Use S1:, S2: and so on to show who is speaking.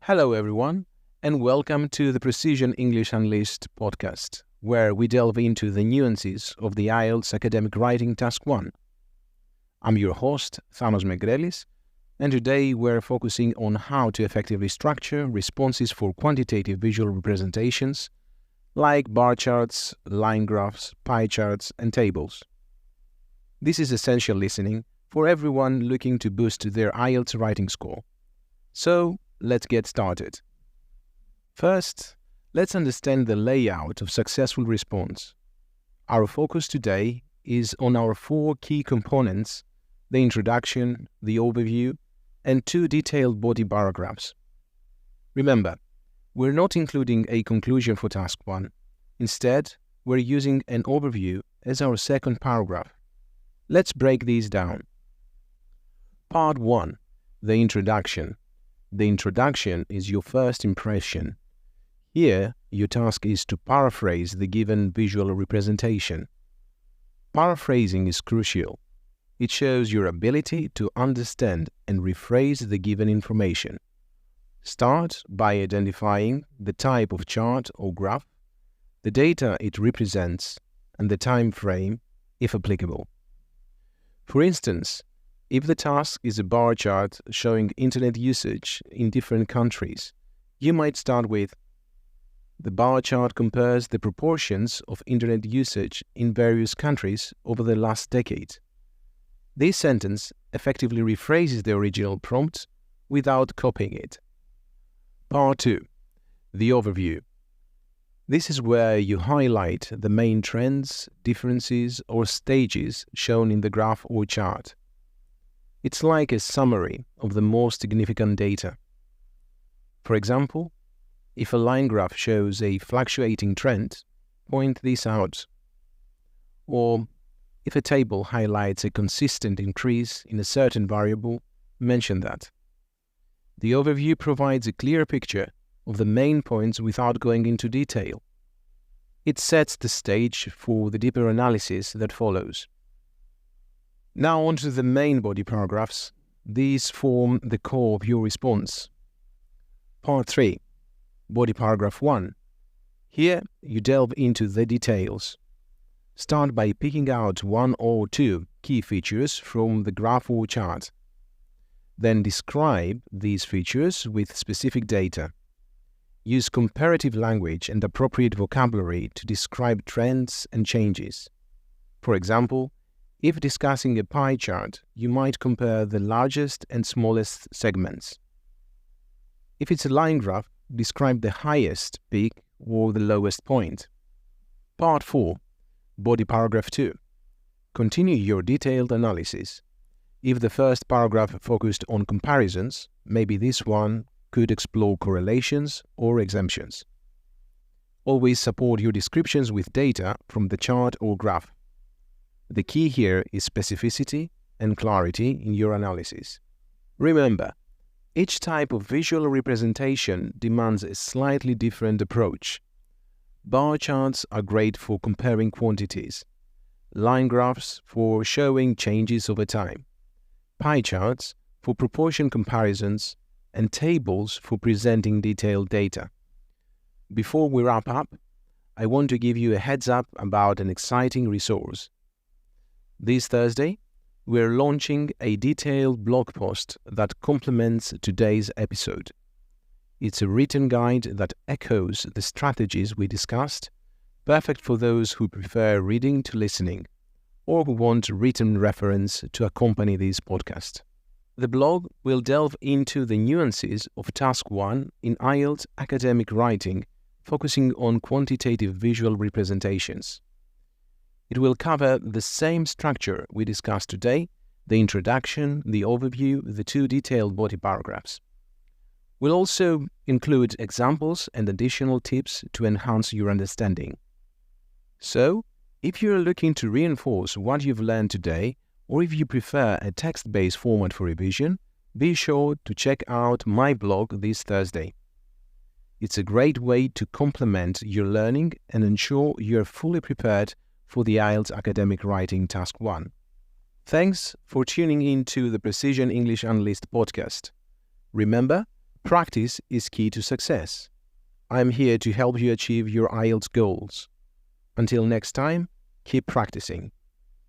S1: Hello everyone, and welcome to the Precision English Unleashed podcast, where we delve into the nuances of the IELTS Academic Writing Task 1. I'm your host, Thanos Megrelis, and today we're focusing on how to effectively structure responses for quantitative visual representations like bar charts, line graphs, pie charts, and tables. This is essential listening for everyone looking to boost their IELTS writing score. So, let's get started. First, let's understand the layout of successful response. Our focus today is on our four key components: the introduction, the overview, and two detailed body paragraphs. Remember, we're not including a conclusion for Task 1. Instead, we're using an overview as our second paragraph. Let's break these down. Part 1. The introduction. The introduction is your first impression. Here, your task is to paraphrase the given visual representation. Paraphrasing is crucial. It shows your ability to understand and rephrase the given information. Start by identifying the type of chart or graph, the data it represents, and the time frame, if applicable. For instance, if the task is a bar chart showing internet usage in different countries, you might start with, the bar chart compares the proportions of internet usage in various countries over the last decade. This sentence effectively rephrases the original prompt without copying it. Part 2. The overview. This is where you highlight the main trends, differences, or stages shown in the graph or chart. It's like a summary of the most significant data. For example, if a line graph shows a fluctuating trend, point this out. Or, if a table highlights a consistent increase in a certain variable, mention that. The overview provides a clear picture of the main points without going into detail. It sets the stage for the deeper analysis that follows. Now on to the main body paragraphs. These form the core of your response. Part 3. Body paragraph 1. Here, you delve into the details. Start by picking out one or two key features from the graph or chart. Then describe these features with specific data. Use comparative language and appropriate vocabulary to describe trends and changes. For example, if discussing a pie chart, you might compare the largest and smallest segments. If it's a line graph, describe the highest peak or the lowest point. Part 4. Body paragraph 2. Continue your detailed analysis. If the first paragraph focused on comparisons, maybe this one could explore correlations or exemptions. Always support your descriptions with data from the chart or graph. The key here is specificity and clarity in your analysis. Remember, each type of visual representation demands a slightly different approach. Bar charts are great for comparing quantities, line graphs for showing changes over time, pie charts for proportion comparisons, and tables for presenting detailed data. Before we wrap up, I want to give you a heads up about an exciting resource. This Thursday, we're launching a detailed blog post that complements today's episode. It's a written guide that echoes the strategies we discussed, perfect for those who prefer reading to listening, or who want written reference to accompany this podcast. The blog will delve into the nuances of Task 1 in IELTS Academic Writing, focusing on quantitative visual representations. It will cover the same structure we discussed today: the introduction, the overview, the two detailed body paragraphs. We'll also include examples and additional tips to enhance your understanding. So, if you're looking to reinforce what you've learned today, or if you prefer a text-based format for revision, be sure to check out my blog this Thursday. It's a great way to complement your learning and ensure you're fully prepared for the IELTS Academic Writing Task 1. Thanks for tuning in to the Precision English Unleashed podcast. Remember, Practice is key to success. I am here to help you achieve your IELTS goals. Until next time, keep practicing.